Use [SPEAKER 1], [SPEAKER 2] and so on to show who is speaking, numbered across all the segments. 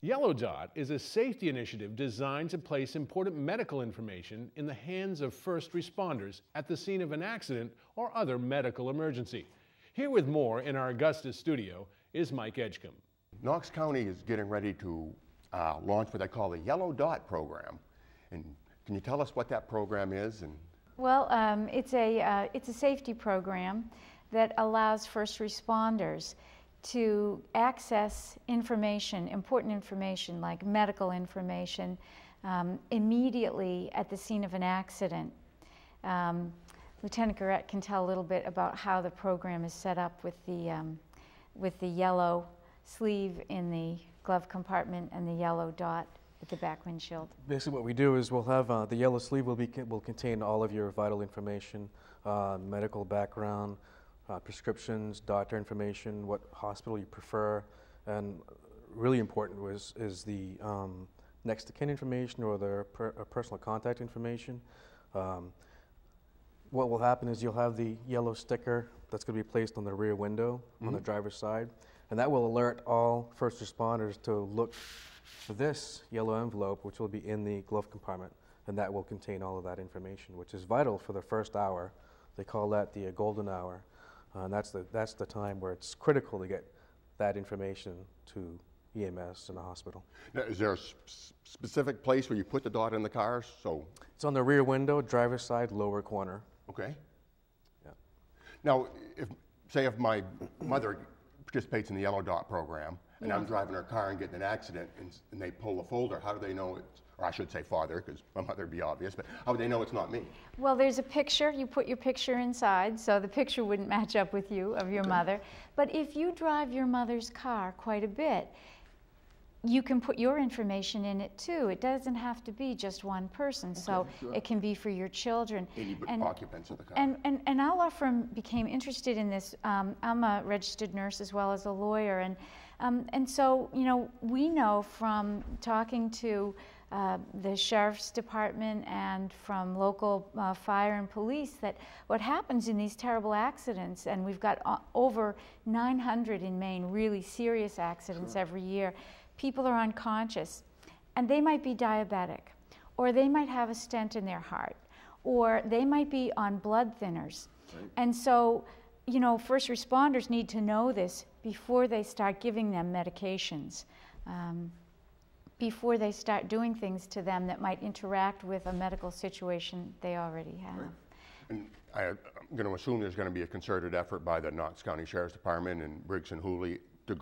[SPEAKER 1] Yellow Dot is a safety initiative designed to place important medical information in the hands of first responders at the scene of an accident or other medical emergency. Here with more in our Augusta studio is Mike Edgecombe.
[SPEAKER 2] Knox County is getting ready to launch what they call the Yellow Dot program. And can you tell us what that program is?
[SPEAKER 3] Well, it's a safety program that allows first responders to access information, important information like medical information, immediately at the scene of an accident. Lieutenant Guerrette can tell a little bit about how the program is set up with the yellow sleeve in the glove compartment and the yellow dot at the back windshield.
[SPEAKER 4] Basically what we do is we'll have the yellow sleeve will contain all of your vital information, medical background, prescriptions, doctor information, what hospital you prefer, and really important is the next of kin information or their personal contact information. What will happen is you'll have the yellow sticker that's going to be placed on the rear window on the driver's side, and that will alert all first responders to look for this yellow envelope, which will be in the glove compartment, and that will contain all of that information, which is vital for the first hour. They call that the golden hour. And that's the time where it's critical to get that information to EMS and the hospital.
[SPEAKER 2] Now, is there a specific place where you put the dot in the car? So
[SPEAKER 4] it's on the rear window, driver's side, lower corner.
[SPEAKER 2] Okay.
[SPEAKER 4] Yeah.
[SPEAKER 2] Now, if my mother participates in the Yellow Dot program, and I'm driving her car and getting in an accident, and they pull the folder, how do they know it's, or I should say father, because my mother would be obvious, but how would they know it's not me?
[SPEAKER 3] Well, there's a picture. You put your picture inside, so the picture wouldn't match up with you of your mother. But if you drive your mother's car quite a bit, you can put your information in it too. It doesn't have to be just one person, so sure. It can be for your children.
[SPEAKER 2] Any occupants of the car.
[SPEAKER 3] And our firm became interested in this. I'm a registered nurse as well as a lawyer, and so we know from talking to the sheriff's department and from local fire and police that what happens in these terrible accidents, and we've got over 900 in Maine really serious accidents every year. People are unconscious, and they might be diabetic, or they might have a stent in their heart, or they might be on blood thinners. Right. And so, first responders need to know this before they start giving them medications, before they start doing things to them that might interact with a medical situation they already have.
[SPEAKER 2] Right. And I'm going to assume there's going to be a concerted effort by the Knox County Sheriff's Department and Briggs and Wholey to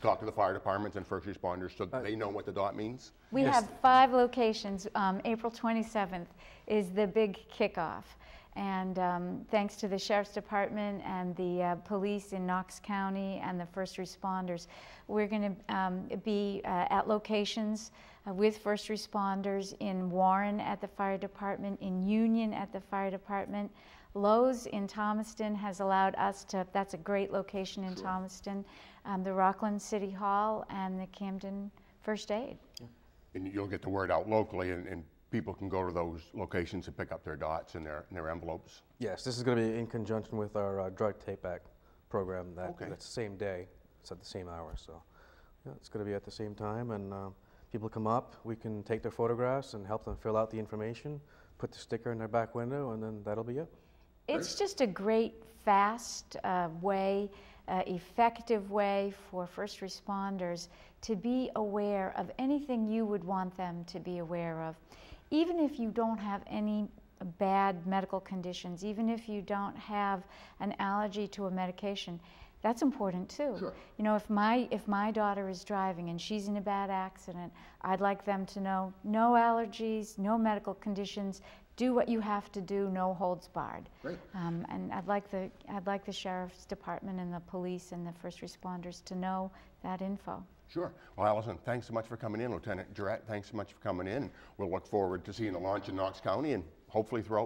[SPEAKER 2] talk to the fire departments and first responders so that they know what the dot means?
[SPEAKER 3] We have 5 locations. April 27th is the big kickoff. And thanks to the Sheriff's Department and the police in Knox County and the first responders, we're going to be at locations with first responders in Warren at the fire department, in Union at the fire department. Lowe's in Thomaston has allowed us to, that's a great location in Thomaston, the Rockland City Hall and the Camden First Aid. Yeah.
[SPEAKER 2] And you'll get the word out locally, and people can go to those locations and pick up their dots and their envelopes.
[SPEAKER 4] Yes, this is going to be in conjunction with our drug take-back program. That's the same day. It's at the same hour, so it's going to be at the same time. And people come up, we can take their photographs and help them fill out the information, put the sticker in their back window, and then that'll be it.
[SPEAKER 3] It's just a great, fast way, effective way for first responders to be aware of anything you would want them to be aware of. Even if you don't have any bad medical conditions, even if you don't have an allergy to a medication, that's important too.
[SPEAKER 2] Sure.
[SPEAKER 3] If my daughter is driving and she's in a bad accident, I'd like them to know no allergies, no medical conditions. Do what you have to do, no holds barred.
[SPEAKER 2] Great.
[SPEAKER 3] And I'd like the Sheriff's Department and the police and the first responders to know that info.
[SPEAKER 2] Sure. Well, Alison, thanks so much for coming in. Lieutenant Guerrette, thanks so much for coming in. We'll look forward to seeing the launch in Knox County and hopefully throughout